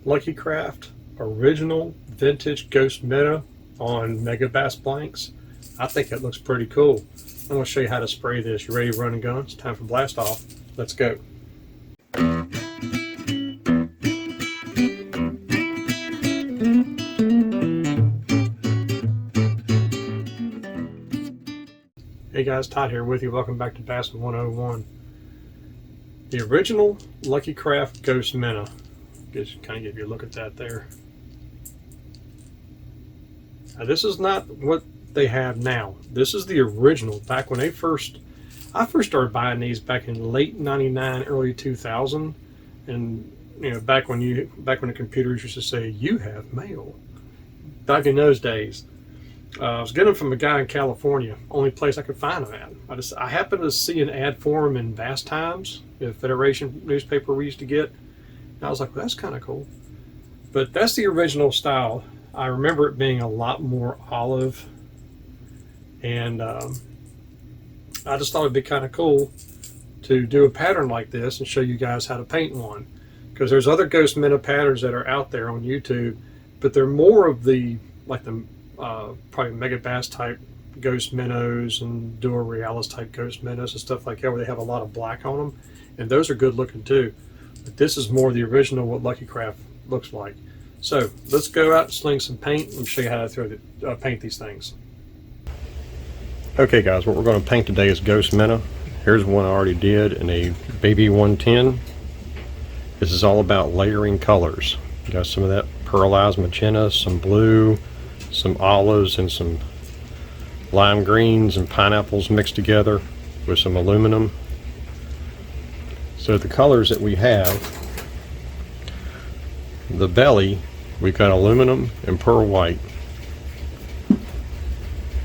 Lucky Craft original vintage Ghost Minnow on Megabass blanks. I think it looks pretty cool. I'm going to show you how to spray this. You ready to run and gun? It's time for blast off. Let's go. Hey guys, Todd here with you. Welcome back to Bassin 101. The original Lucky Craft Ghost Minnow. Just kind of give you a look at that there. Now, this is not what they have now. This is the original. Back when I first started buying these back in late '99, early 2000, and you know, back when the computers used to say you have mail. Back in those days, I was getting them from a guy in California. Only place I could find them at. I happened to see an ad for them in Bass Times, the Federation newspaper we used to get. And I was like, well, that's kind of cool. But that's the original style. I remember it being a lot more olive. And I just thought it'd be kind of cool to do a pattern like this and show you guys how to paint one. Because there's other Ghost Minnow patterns that are out there on YouTube, but they're more of the, like the probably Megabass type Ghost Minnows and Duo Realis type Ghost Minnows and stuff like that, where they have a lot of black on them. And those are good looking too. But this is more the original what Lucky Craft looks like. So let's go out and sling some paint and show you how to paint these things. Okay guys, what we're going to paint today is Ghost Minnow. Here's one I already did in a baby 110. This is all about layering colors. You got some of that pearlized magenta, some blue, some olives, and some lime greens and pineapples mixed together with some aluminum. So the colors that we have, the belly, we've got aluminum and pearl white.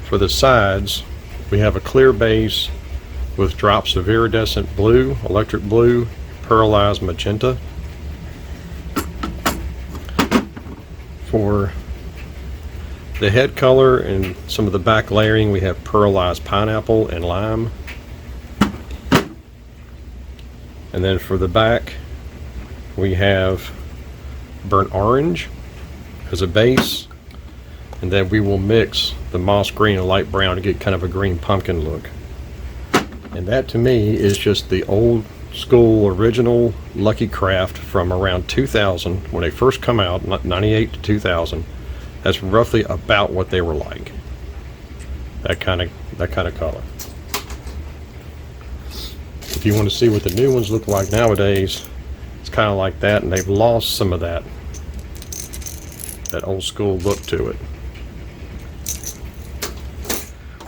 For the sides, we have a clear base with drops of iridescent blue, electric blue, pearlized magenta. For the head color and some of the back layering, we have pearlized pineapple and lime. And then for the back, we have burnt orange as a base, and then we will mix the moss green and light brown to get kind of a green pumpkin look. And that to me is just the old school original Lucky Craft from around 2000 when they first come out, 98 to 2000. That's roughly about what they were like. That kind of color. If you want to see what the new ones look like nowadays, it's kind of like that, and they've lost some of that old school look to it.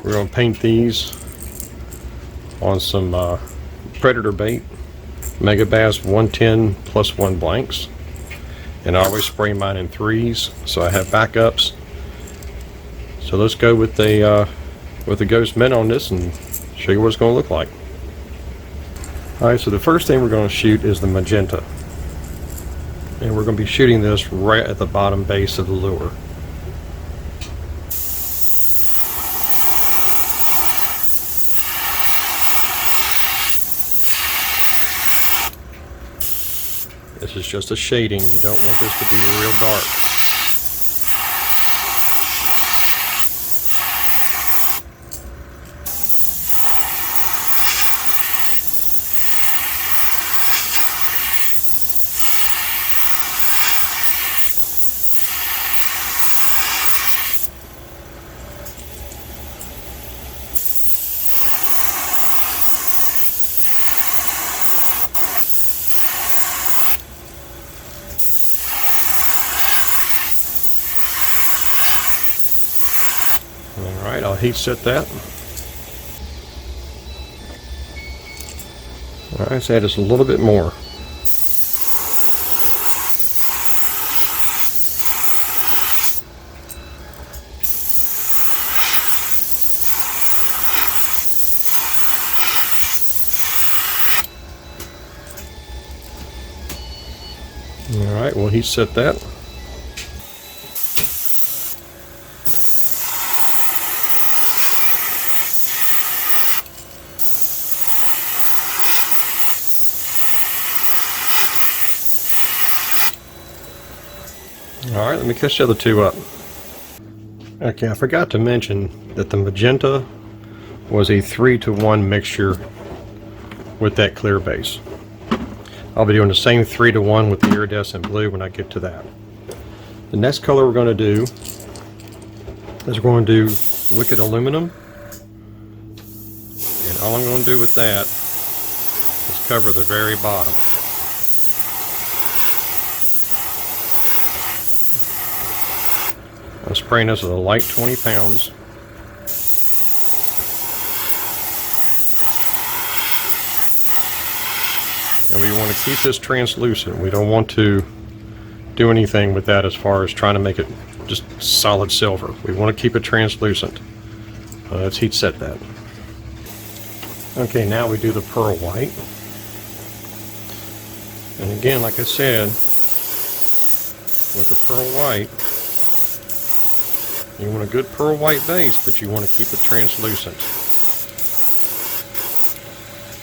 We're going to paint these on some Predator bait, Megabass 110+1 blanks, and I always spray mine in 3s, so I have backups. So let's go with the Ghost Minnow on this and show you what it's going to look like. Alright, so the first thing we're going to shoot is the magenta. And we're going to be shooting this right at the bottom base of the lure. This is just a shading. You don't want this to be real dark. Alright, I'll heat set that. Alright, let's add just a little bit more. Alright, we'll heat set that. Alright, let me catch the other two up. Okay, I forgot to mention that the magenta was a 3-to-1 mixture with that clear base. I'll be doing the same 3-to-1 with the iridescent blue when I get to that. The next color we're going to do is we're going to do Wicked Aluminum. And all I'm going to do with that is cover the very bottom. I'm spraying this with a light 20 pounds. And we want to keep this translucent. We don't want to do anything with that as far as trying to make it just solid silver. We want to keep it translucent. Let's heat set that. Okay, now we do the pearl white. And again, like I said, with the pearl white, you want a good pearl white base, but you want to keep it translucent.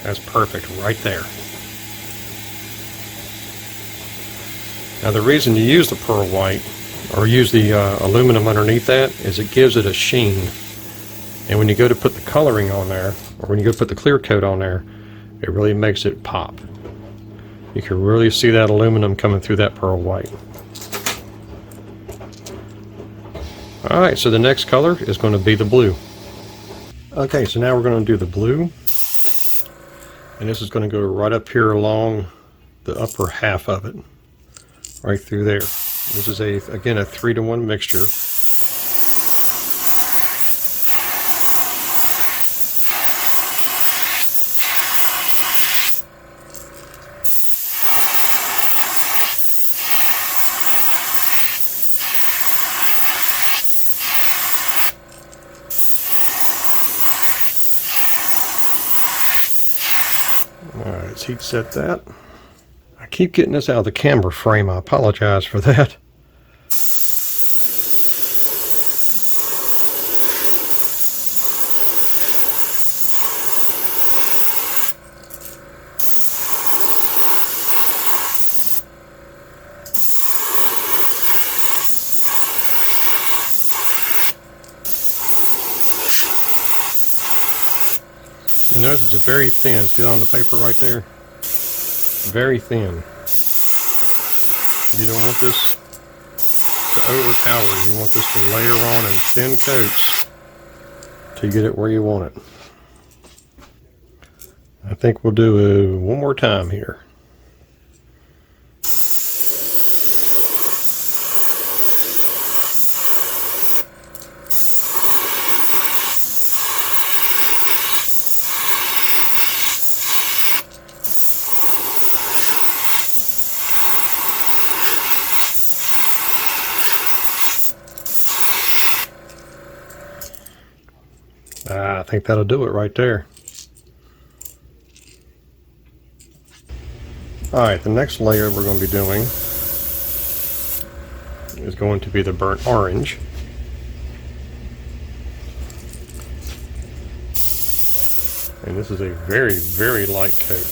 That's perfect right there. Now the reason you use the pearl white, or use the aluminum underneath that, is it gives it a sheen. And when you go to put the coloring on there, or when you go to put the clear coat on there, it really makes it pop. You can really see that aluminum coming through that pearl white. Alright, so the next color is going to be the blue. Okay, so now we're going to do the blue. And this is going to go right up here along the upper half of it. Right through there. This is again a 3-to-1 mixture. Alright, let's heat set that. I keep getting this out of the camera frame. I apologize for that. You notice it's very thin. See that on the paper right there? Very thin. You don't want this to overpower. You want this to layer on in thin coats to get it where you want it. I think we'll do it one more time here. I think that'll do it right there. Alright, the next layer we're going to be doing is going to be the burnt orange. And this is a very, very light coat.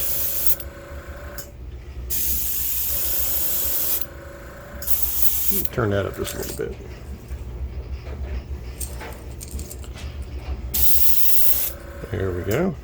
Turn that up just a little bit. There we go.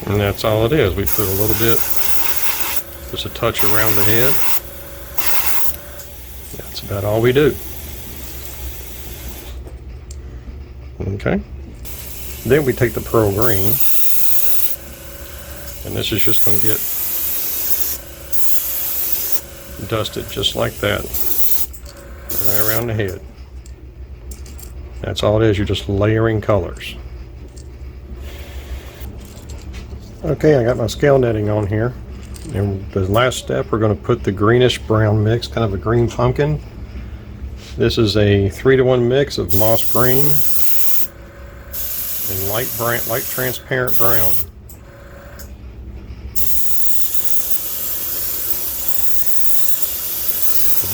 And that's all it is. We put a little bit, just a touch around the head. That's about all we do. Okay. Then we take the pearl green, and this is just going to get dusted just like that, right around the head. That's all it is. You're just layering colors. Okay, I got my scale netting on here, and the last step we're going to put the greenish brown mix, kind of a green pumpkin. This is a 3-to-1 mix of moss green and light transparent brown.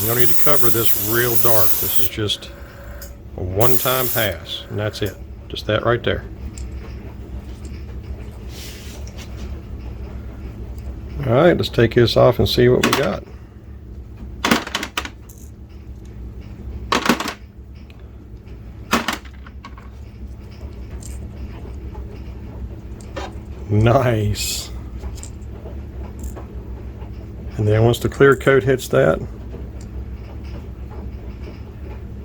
You don't need to cover this real dark. This is just a one-time pass, and that's it. Just that right there. Alright, let's take this off and see what we got. Nice. And then once the clear coat hits that,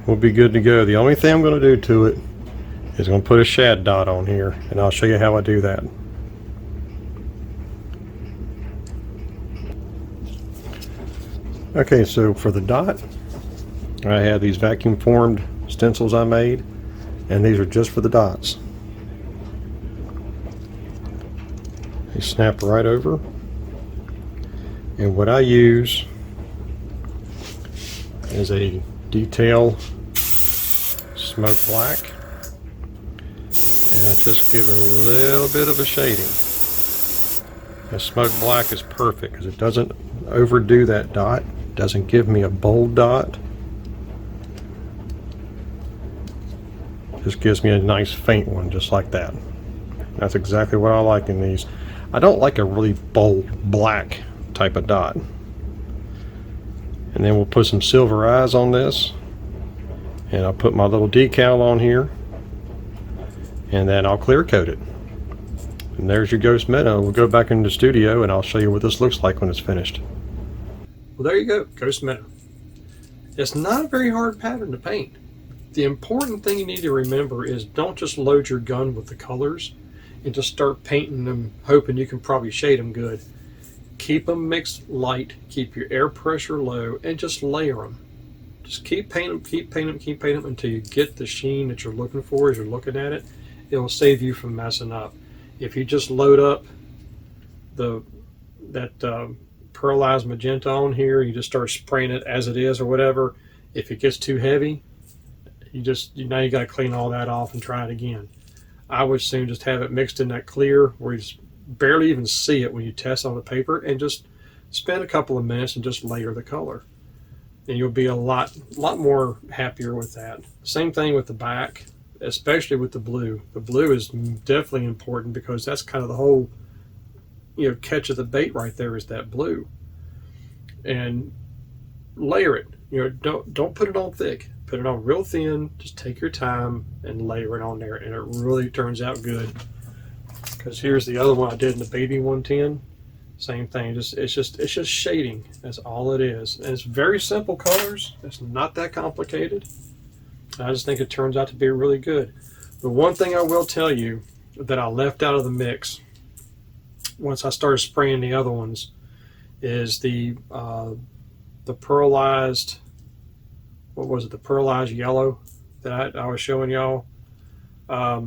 we'll be good to go. The only thing I'm going to do to it is going to put a shad dot on here, and I'll show you how I do that. Okay, so for the dot, I have these vacuum formed stencils I made, and these are just for the dots. They snap right over. And what I use is a detail smoke black, and I just give it a little bit of a shading. The smoke black is perfect because it doesn't overdo that dot, doesn't give me a bold dot, just gives me a nice faint one just like that. That's exactly what I like in these. I don't like a really bold black type of dot. And then we'll put some silver eyes on this, and I'll put my little decal on here, and then I'll clear coat it. And there's your Ghost Minnow. We'll go back into the studio and I'll show you what this looks like when it's finished. Well, there you go, Ghost Minnow. It's not a very hard pattern to paint. The important thing you need to remember is don't just load your gun with the colors and just start painting them hoping you can probably shade them good. Keep them mixed light, keep your air pressure low, and just layer them. Just keep painting them, keep painting them, keep painting them until you get the sheen that you're looking for as you're looking at it. It will save you from messing up. If you just load up that pearlized magenta on here, you just start spraying it as it is or whatever, if it gets too heavy, now you got to clean all that off and try it again. I would soon just have it mixed in that clear where you just barely even see it when you test on the paper, and just spend a couple of minutes and just layer the color, and you'll be a lot more happier with that. Same thing with the back, especially with the blue. The blue is definitely important because that's kind of the whole catch of the bait right there, is that blue. And layer it. Don't put it on thick. Put it on real thin. Just take your time and layer it on there, and it really turns out good. Because here's the other one I did in the baby 110. Same thing. It's just shading. That's all it is. And it's very simple colors. It's not that complicated. I just think it turns out to be really good. The one thing I will tell you that I left out of the mix once I started spraying the other ones is the pearlized, what was it, the pearlized yellow that I was showing y'all. I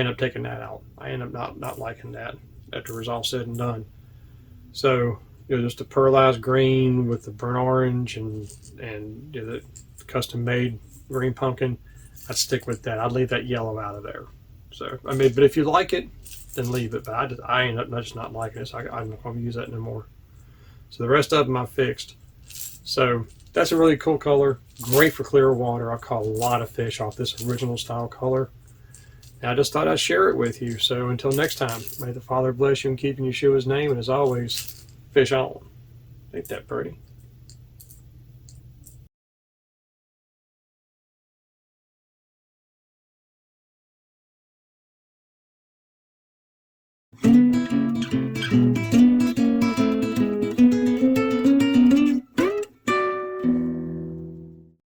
ended up taking that out. I ended up not liking that after it was all said and done. So just a pearlized green with the burnt orange and the custom made green pumpkin. I'd stick with that. I'd leave that yellow out of there. So but if you like it, then leave it. But I end up just not liking it, so I'm not going to use that no more. So the rest of them I fixed. So that's a really cool color. Great for clear water. I caught a lot of fish off this original style color. And I just thought I'd share it with you. So until next time, may the Father bless you and keep you in Yeshua's name. And as always, fish on. Ain't that pretty?